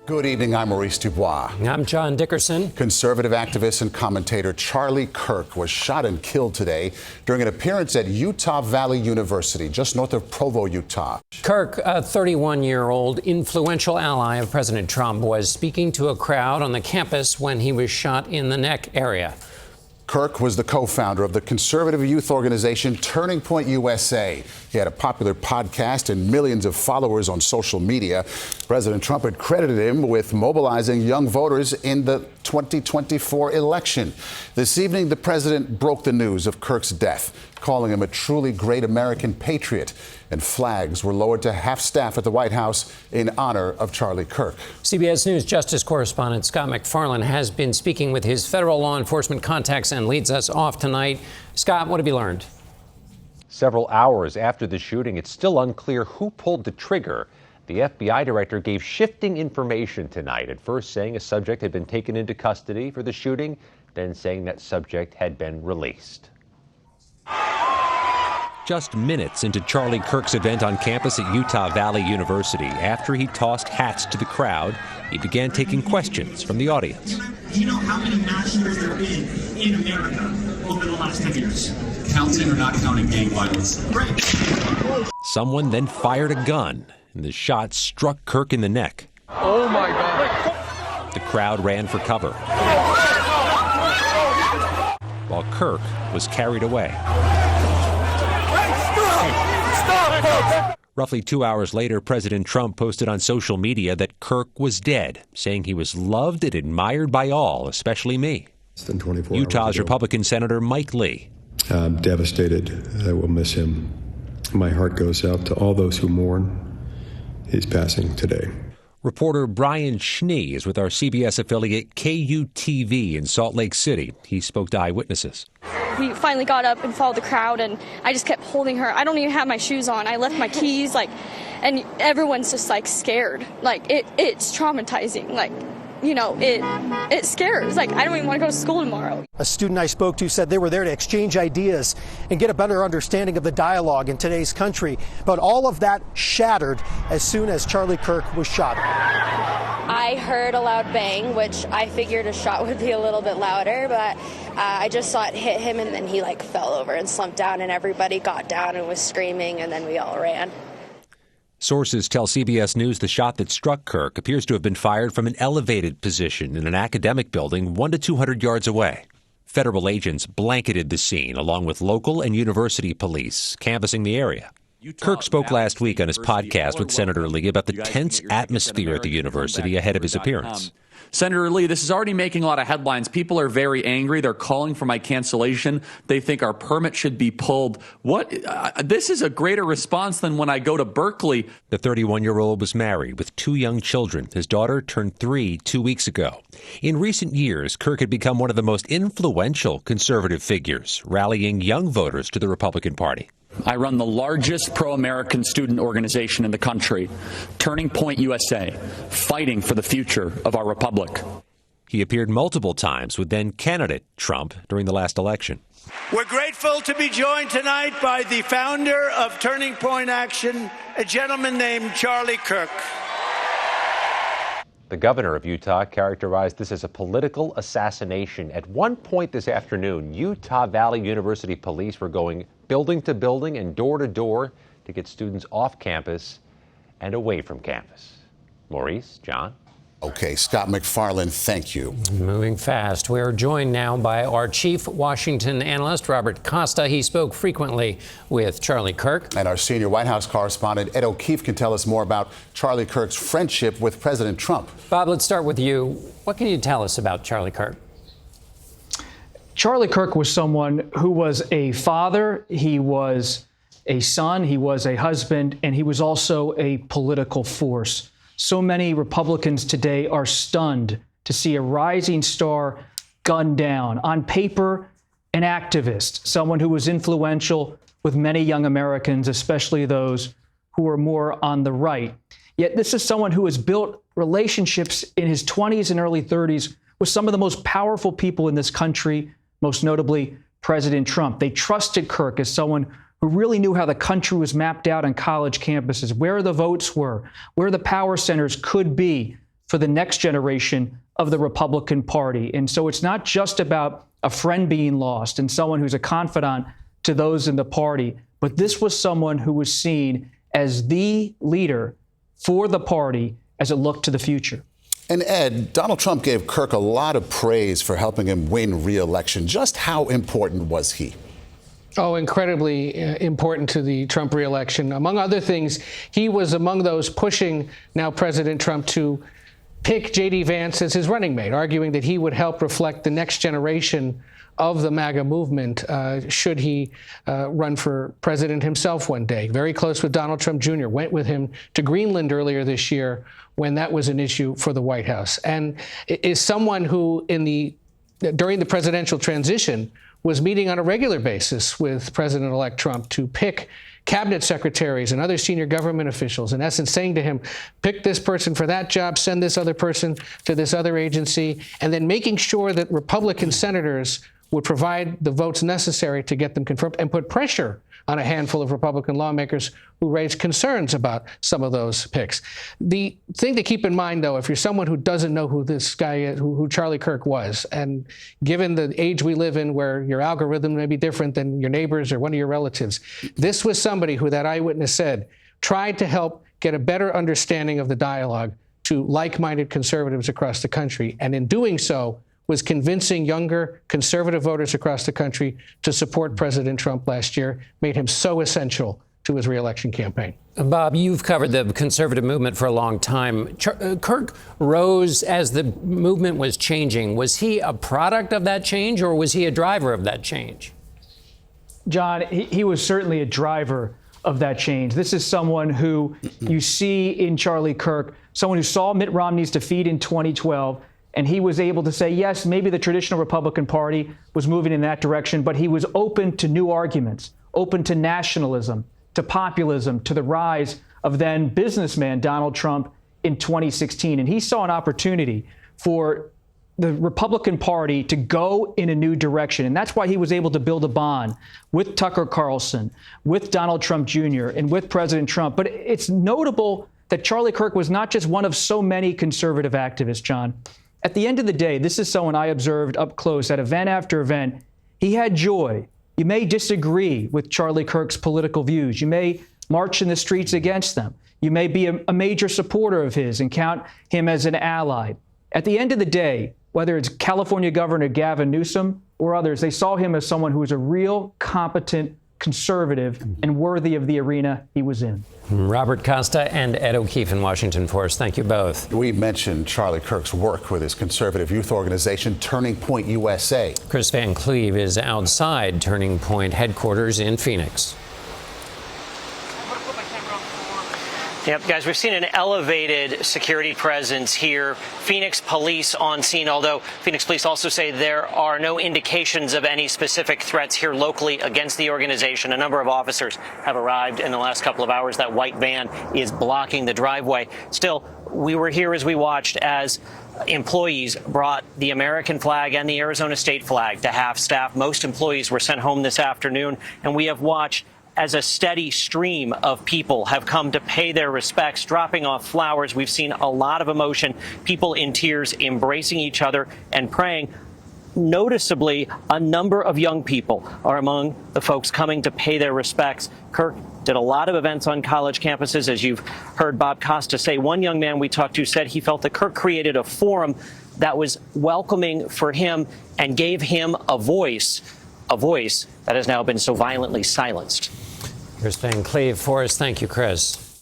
Good evening, I'm Maurice Dubois. I'm John Dickerson. Conservative activist and commentator Charlie Kirk was shot and killed today during an appearance at Utah Valley University, just north of Provo, Utah. Kirk, a 31-year-old influential ally of President Trump, was speaking to a crowd on the campus when he was shot in the neck area. Kirk was the co-founder of the conservative youth organization Turning Point USA. He had a popular podcast and millions of followers on social media. President Trump had credited him with mobilizing young voters in the 2024 election. This evening, the president broke the news of Kirk's death, calling him a truly great American patriot. And flags were lowered to half-staff at the White House in honor of Charlie Kirk. CBS News Justice correspondent Scott MacFarlane has been speaking with his federal law enforcement contacts and leads us off tonight. Scott, what have you learned? Several hours after the shooting, it's still unclear who pulled the trigger. The FBI director gave shifting information tonight, at first saying a subject had been taken into custody for the shooting, then saying that subject had been released. Just minutes into Charlie Kirk's event on campus at Utah Valley University, after he tossed hats to the crowd, he began taking questions from the audience. Do you know how many mass shootings there have been in America over the last 10 years? Counting or not counting gang violence? Great. Someone then fired a gun, and the shot struck Kirk in the neck. Oh, my God. The crowd ran for cover, while Kirk was carried away. Roughly 2 hours later, President Trump posted on social media that Kirk was dead, saying he was loved and admired by all, especially me. Utah's Republican Senator Mike Lee. I'm devastated. I will miss him. My heart goes out to all those who mourn. He's passing today. Reporter Brian Schnee is with our CBS affiliate KUTV in Salt Lake City. He spoke to Eyewitnesses. We finally got up and followed the crowd, and I just kept holding her. I don't even have my shoes on. I left my keys, and everyone's just, scared. It's traumatizing. It scares. I don't even want to go to school tomorrow. A student I spoke to said they were there to exchange ideas and get a better understanding of the dialogue in today's country. But all of that shattered as soon as Charlie Kirk was shot. I heard a loud bang, which I figured a shot would be a little bit louder, but I just saw it hit him, and then he fell over and slumped down, and everybody got down and was screaming, and then we all ran. Sources tell CBS News the shot that struck Kirk appears to have been fired from an elevated position in an academic building 100 to 200 yards away. Federal agents blanketed the scene along with local and university police, canvassing the area. Kirk spoke last week on his podcast with Senator Lee about the tense atmosphere at the university ahead of his appearance. Senator Lee, this is already making a lot of headlines. People are very angry. They're calling for my cancellation. They think our permit should be pulled. This is a greater response than when I go to Berkeley. The 31-year-old was married with 2 young children. His daughter turned 3 2 weeks ago. In recent years, Kirk had become one of the most influential conservative figures, rallying young voters to the Republican Party. I run the largest pro-American student organization in the country, Turning Point USA, fighting for the future of our republic. He appeared multiple times with then-candidate Trump during the last election. We're grateful to be joined tonight by the founder of Turning Point Action, a gentleman named Charlie Kirk. The governor of Utah characterized this as a political assassination. At one point this afternoon, Utah Valley University police were going building to building and door to door to get students off campus and away from campus. Maurice, John. Okay, Scott MacFarlane, thank you. Moving fast. We are joined now by our chief Washington analyst, Robert Costa. He spoke frequently with Charlie Kirk. And our senior White House correspondent, Ed O'Keefe, can tell us more about Charlie Kirk's friendship with President Trump. Bob, let's start with you. What can you tell us about Charlie Kirk? Charlie Kirk was someone who was a father, he was a son, he was a husband, and he was also a political force. So many Republicans today are stunned to see a rising star gunned down. On paper, an activist, someone who was influential with many young Americans, especially those who are more on the right. Yet this is someone who has built relationships in his 20s and early 30s with some of the most powerful people in this country, most notably President Trump. They trusted Kirk as someone who really knew how the country was mapped out on college campuses, where the votes were, where the power centers could be. for the next generation of the Republican Party. And so it's not just about a friend being lost and someone who's a confidant to those in the party, but this was someone who was seen as the leader for the party as it looked to the future. And Ed, Donald Trump gave Kirk a lot of praise for helping him win re-election. Just how important was he? Oh, incredibly important to the Trump re-election. Among other things, he was among those pushing now President Trump to pick J.D. Vance as his running mate, arguing that he would help reflect the next generation of the MAGA movement should he run for president himself one day. Very close with Donald Trump Jr., went with him to Greenland earlier this year when that was an issue for the White House, and is someone who during the presidential transition was meeting on a regular basis with President-elect Trump to pick cabinet secretaries and other senior government officials, in essence saying to him, pick this person for that job, send this other person to this other agency, and then making sure that Republican senators would provide the votes necessary to get them confirmed and put pressure on a handful of Republican lawmakers who raised concerns about some of those picks. The thing to keep in mind, though, if you're someone who doesn't know who this guy is, who Charlie Kirk was, and given the age we live in where your algorithm may be different than your neighbors or one of your relatives, this was somebody who, that eyewitness said, tried to help get a better understanding of the dialogue to like-minded conservatives across the country, and in doing so, was convincing younger conservative voters across the country to support President Trump last year, made him so essential to his reelection campaign. Bob, you've covered the conservative movement for a long time. Kirk rose as the movement was changing. Was he a product of that change, or was he a driver of that change? John, he was certainly a driver of that change. This is someone who you see in Charlie Kirk, someone who saw Mitt Romney's defeat in 2012, and he was able to say, yes, maybe the traditional Republican Party was moving in that direction, but he was open to new arguments, open to nationalism, to populism, to the rise of then businessman Donald Trump in 2016. And he saw an opportunity for the Republican Party to go in a new direction. And that's why he was able to build a bond with Tucker Carlson, with Donald Trump Jr., and with President Trump. But it's notable that Charlie Kirk was not just one of so many conservative activists, John. At the end of the day, this is someone I observed up close at event after event. He had joy. You may disagree with Charlie Kirk's political views. You may march in the streets against them. You may be a major supporter of his and count him as an ally. At the end of the day, whether it's California Governor Gavin Newsom or others, they saw him as someone who was a real competent conservative and worthy of the arena he was in. Robert Costa and Ed O'Keefe in Washington for us. Thank you both. We mentioned Charlie Kirk's work with his conservative youth organization, Turning Point USA. Kris Van Cleave is outside Turning Point headquarters in Phoenix. Yep, guys, we've seen an elevated security presence here. Phoenix police on scene, although Phoenix police also say there are no indications of any specific threats here locally against the organization. A number of officers have arrived in the last couple of hours. That white van is blocking the driveway. Still, we were here as we watched as employees brought the American flag and the Arizona state flag to half staff. Most employees were sent home this afternoon, and we have watched as a steady stream of people have come to pay their respects, dropping off flowers. We've seen a lot of emotion, people in tears embracing each other and praying. Noticeably, a number of young people are among the folks coming to pay their respects. Kirk did a lot of events on college campuses, as you've heard Bob Costa say. One young man we talked to said he felt that Kirk created a forum that was welcoming for him and gave him a voice that has now been so violently silenced. Kris Van Cleave for us. Thank you, Kris.